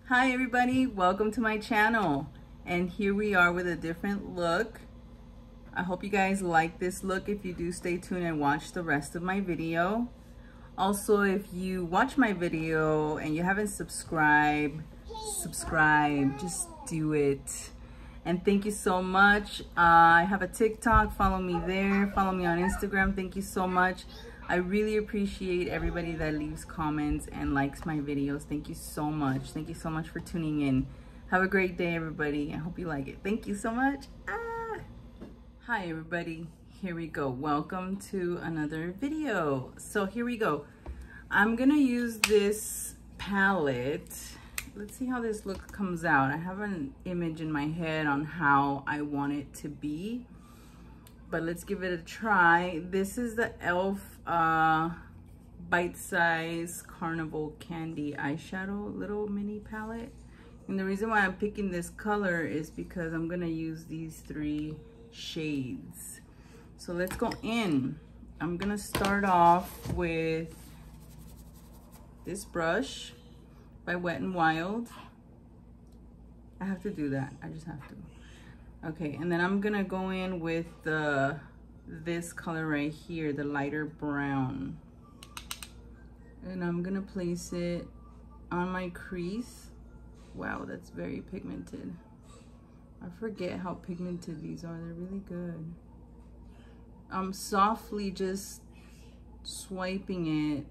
Hi everybody, welcome to my channel. And here we are with a different look. I hope you guys like this look. If you do, stay tuned and watch the rest of my video. Also, if you watch my video and you haven't subscribed, subscribe, just do it. And thank you so much. I have a TikTok, follow me there, follow me on Instagram. Thank you so much. I really appreciate everybody that leaves comments and likes my videos. Thank you so much. Thank you so much for tuning in. Have a great day, everybody. I hope you like it. Thank you so much. Hi, everybody. Here we go. Welcome to another video. So here we go. I'm gonna use this palette. Let's see how this look comes out. I have an image in my head on how I want it to be, but let's give it a try. This is the e.l.f. Bite Size Carnival Candy Eyeshadow little mini palette. And the reason why I'm picking this color is because I'm gonna use these 3 shades. So let's go in. I'm gonna start off with this brush by Wet n Wild. I have to do that, I just have to. Okay, and then I'm gonna go in with this color right here, the lighter brown. And I'm gonna place it on my crease. Wow, that's very pigmented. I forget how pigmented these are, they're really good. I'm softly just swiping it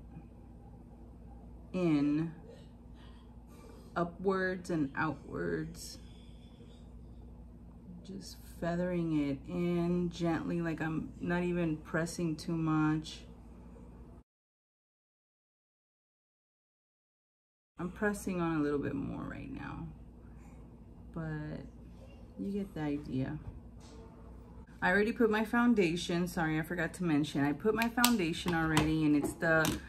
in, upwards and outwards. Just feathering it in gently, like I'm not even pressing too much. I'm pressing on a little bit more right now, but you get the idea. I already put my foundation. Sorry, I forgot to mention. I put my foundation already, and it's the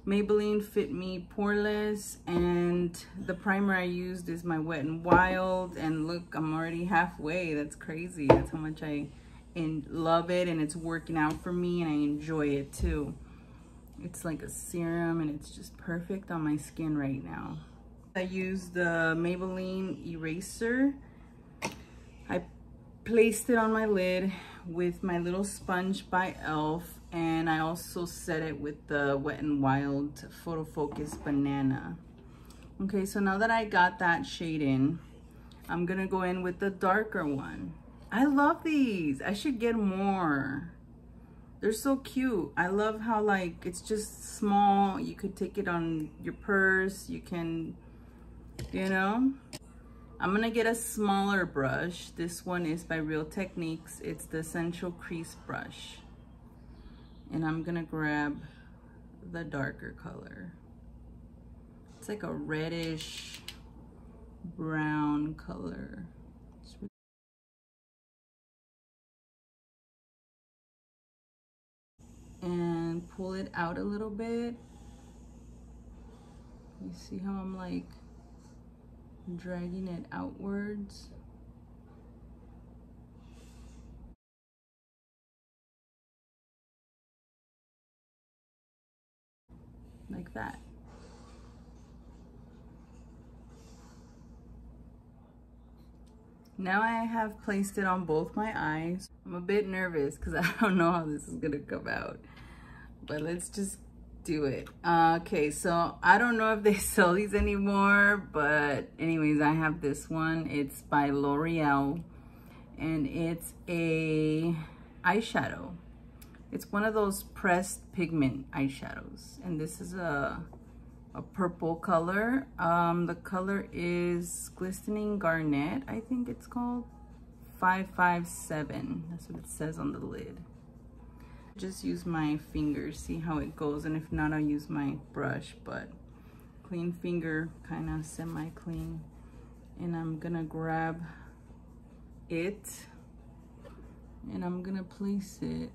Maybelline Fit Me Poreless, and the primer I used is my Wet n Wild. And look, I'm already halfway. That's crazy. That's how much I love it, and it's working out for me, and I enjoy it too. It's like a serum, and it's just perfect on my skin right now. I used the Maybelline eraser. I placed it on my lid with my little sponge by e.l.f. and I also set it with the Wet n Wild Photo Focus Banana. Okay, so now that I got that shade in, I'm gonna go in with the darker one. I love these. I should get more. They're so cute. I love how, like, it's just small. You could take it on your purse. You can, you know. I'm gonna get a smaller brush. This one is by Real Techniques. It's the Essential Crease Brush. And I'm gonna grab the darker color. It's like a reddish brown color. And pull it out a little bit. You see how I'm like dragging it outwards? Like that. Now I have placed it on both my eyes. I'm a bit nervous because I don't know how this is gonna come out, but let's just do it. Okay, so I don't know if they sell these anymore, but anyways, I have this one. It's by L'Oreal, and it's a eyeshadow. It's one of those pressed pigment eyeshadows, and this is a purple color. The color is Glistening Garnet, I think it's called. 557, that's what it says on the lid. Just use my fingers, see how it goes, and if not, I'll use my brush, but clean finger, kind of semi-clean. And I'm gonna grab it, and I'm gonna place it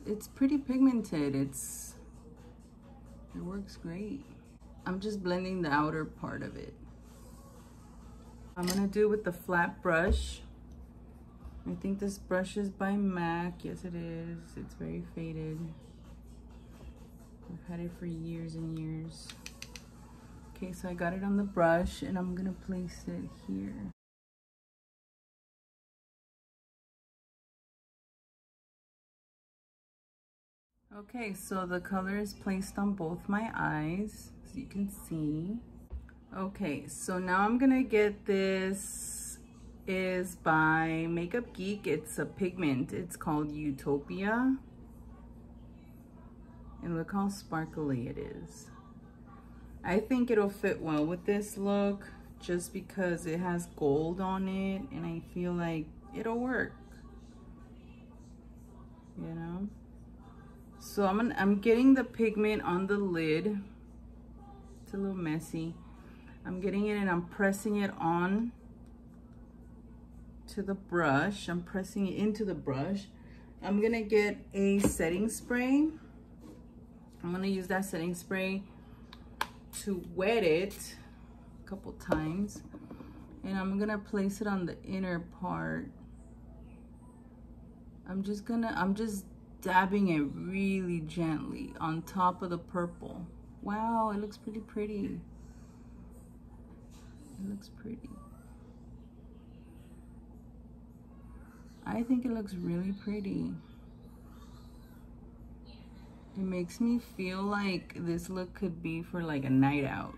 it's pretty pigmented. It works great. I'm just blending the outer part of it. I'm gonna do it with the flat brush. I think this brush is by MAC. Yes, it is. It's very faded. I've had it for years and years. Okay, so I got it on the brush and I'm gonna place it here. Okay, so the color is placed on both my eyes, as you can see. Okay, so now I'm gonna get this, is by Makeup Geek. It's a pigment, it's called Utopia. And look how sparkly it is. I think it'll fit well with this look just because it has gold on it and I feel like it'll work, you know? So I'm getting the pigment on the lid. It's a little messy. I'm getting it and I'm pressing it on to the brush. I'm pressing it into the brush. I'm gonna get a setting spray. I'm gonna use that setting spray to wet it a couple times. And I'm gonna place it on the inner part. I'm just dabbing it really gently on top of the purple. Wow, it looks pretty. It looks pretty. I think it looks really pretty. It makes me feel like this look could be for like a night out.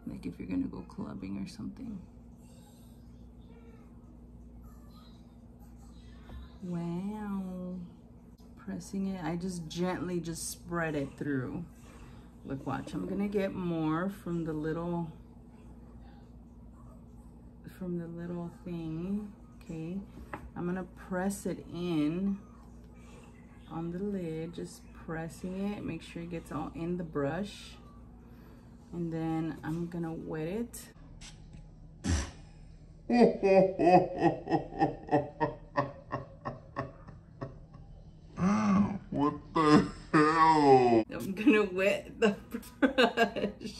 Like if you're gonna go clubbing or something. Wow. Pressing it, I just gently just spread it through. Look, watch, I'm gonna get more from the little thing. Okay, I'm gonna press it in on the lid, just pressing it, make sure it gets all in the brush, and then I'm gonna wet it. What the hell? I'm gonna wet the brush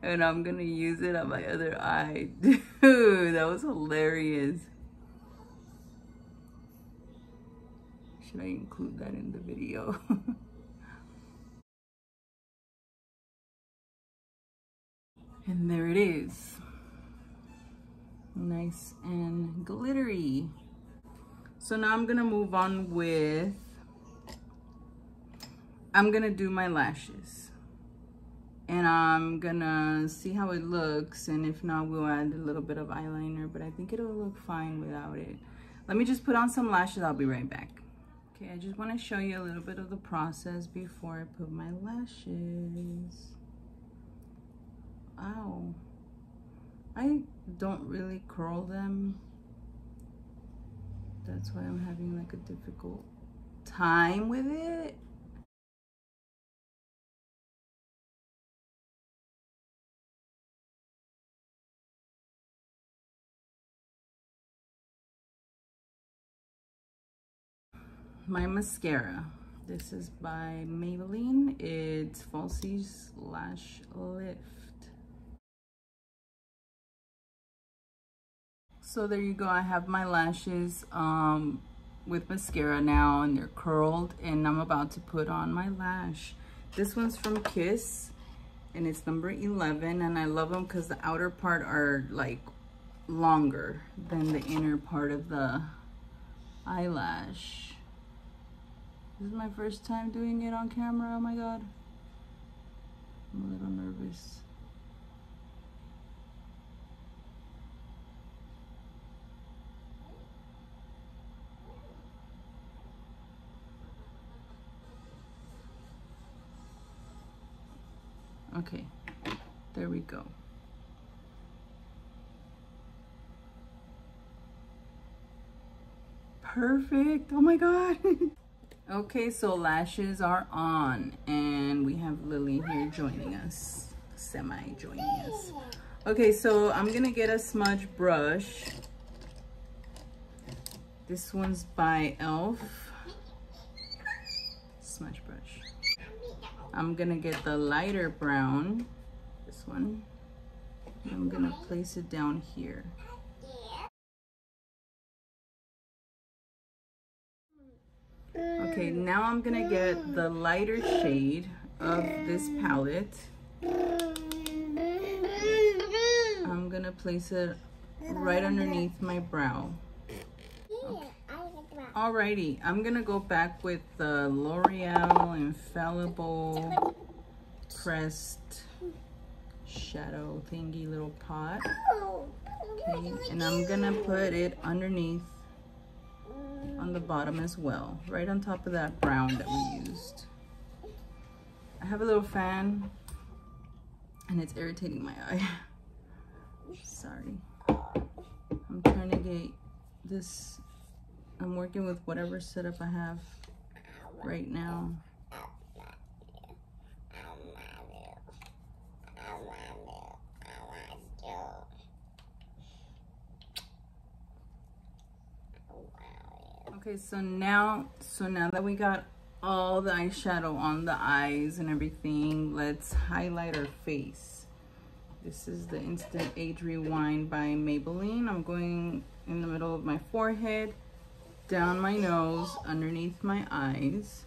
and I'm gonna use it on my other eye. Dude, that was hilarious. Should I include that in the video? And there it is. Nice and glittery. So now I'm gonna move on with, I'm gonna do my lashes. And I'm gonna see how it looks, and if not, we'll add a little bit of eyeliner, but I think it'll look fine without it. Let me just put on some lashes, I'll be right back. Okay, I just wanna show you a little bit of the process before I put my lashes. Wow. I don't really curl them. That's why I'm having like a difficult time with it. My mascara. This is by Maybelline. It's Falsies Lash Lift. So there you go. I have my lashes with mascara now, and they're curled, and I'm about to put on my lash. This one's from Kiss, and it's number 11, and I love them because the outer part are like longer than the inner part of the eyelash. This is my first time doing it on camera. Oh my god, I'm a little nervous. Okay, there we go. Perfect. Oh my god. Okay, so lashes are on, and we have Lily here joining us, semi-joining us. Okay, so I'm gonna get a smudge brush. This one's by e.l.f. Smudge brush. I'm gonna get the lighter brown, this one. I'm gonna place it down here. Okay, now I'm gonna get the lighter shade of this palette. I'm gonna place it right underneath my brow. Okay. Alrighty, I'm gonna go back with the L'Oreal Infallible Pressed Shadow thingy little pot. Okay, and I'm gonna put it underneath on the bottom as well, right on top of that brown that we used. I have a little fan and it's irritating my eye. Sorry. I'm trying to get this, I'm working with whatever setup I have right now. Okay, so now that we got all the eyeshadow on the eyes and everything, let's highlight our face. This is the Instant Age Rewind by Maybelline. I'm going in the middle of my forehead, down my nose, underneath my eyes.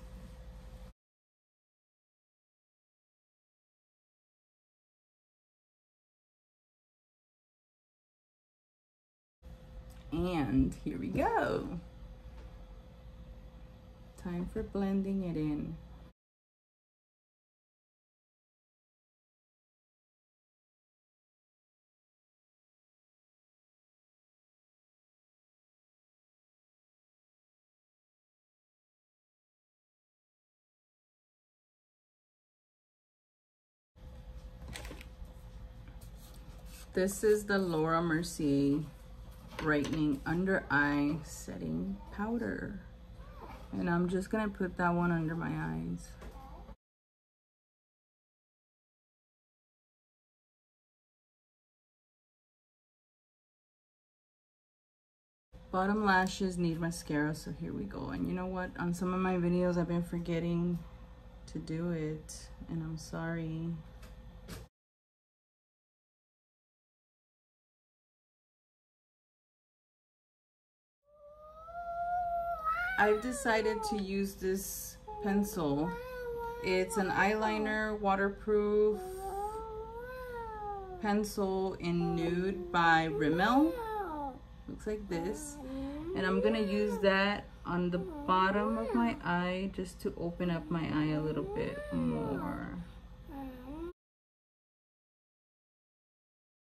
And here we go. Time for blending it in. This is the Laura Mercier Brightening Under Eye Setting Powder. And I'm just gonna put that one under my eyes. Bottom lashes need mascara, so here we go. And you know what? On some of my videos, I've been forgetting to do it, and I'm sorry. I've decided to use this pencil. It's an eyeliner waterproof pencil in Nude by Rimmel. Looks like this. And I'm gonna use that on the bottom of my eye just to open up my eye a little bit more.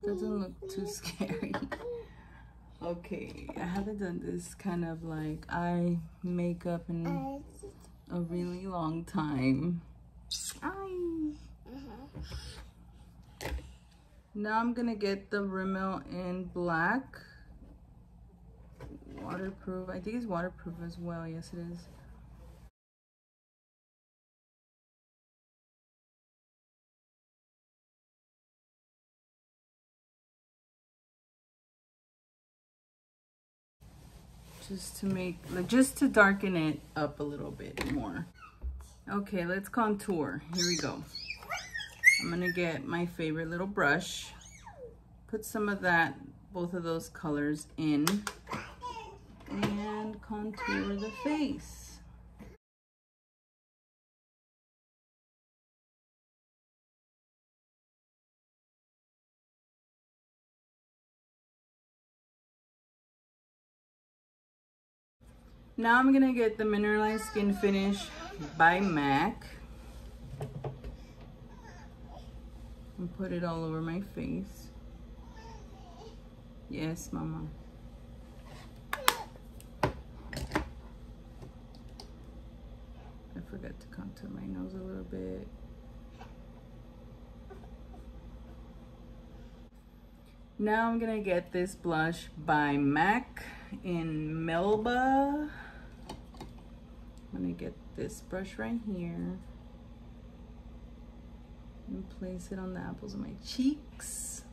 Doesn't look too scary. Okay, I haven't done this kind of like eye makeup in a really long time. Now I'm gonna get the Rimmel in Black. Waterproof. I think it's waterproof as well. Yes, it is. Just to make, like, just to darken it up a little bit more. Okay, let's contour. Here we go. I'm gonna get my favorite little brush, put some of that, both of those colors in, and contour the face. Now I'm gonna get the Mineralized Skin Finish by MAC and put it all over my face. Yes, Mama. I forgot to contour my nose a little bit. Now I'm gonna get this blush by MAC in Melba. I'm gonna get this brush right here and place it on the apples of my cheeks.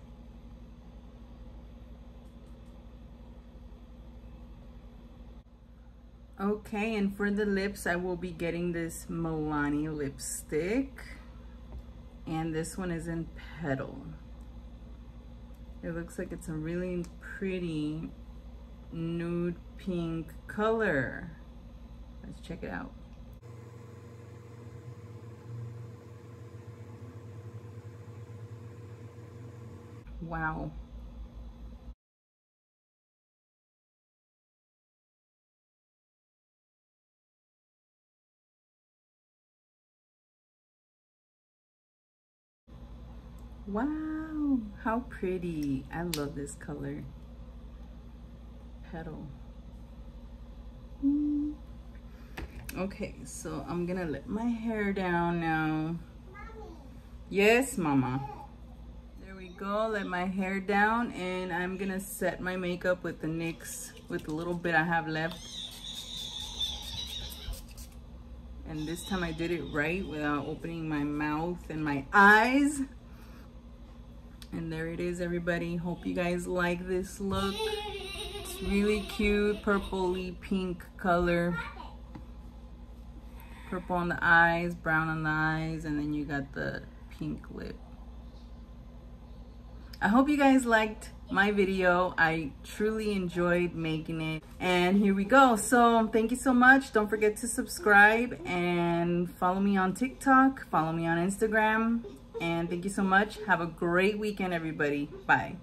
Okay, and for the lips, I will be getting this Milani lipstick. And this one is in Petal. It looks like it's a really pretty nude pink color. Let's check it out. Wow. Wow, how pretty. I love this color. Petal. Okay, so I'm gonna let my hair down now. Mommy. Yes, Mama. There we go, let my hair down, and I'm gonna set my makeup with the NYX, with the little bit I have left. And this time I did it right without opening my mouth and my eyes. And there it is, everybody. Hope you guys like this look. It's really cute, purpley pink color. Purple on the eyes, brown on the eyes, and then you got the pink lip. I hope you guys liked my video. I truly enjoyed making it. And here we go. So thank you so much. Don't forget to subscribe and follow me on TikTok. Follow me on Instagram. And thank you so much. Have a great weekend, everybody. Bye.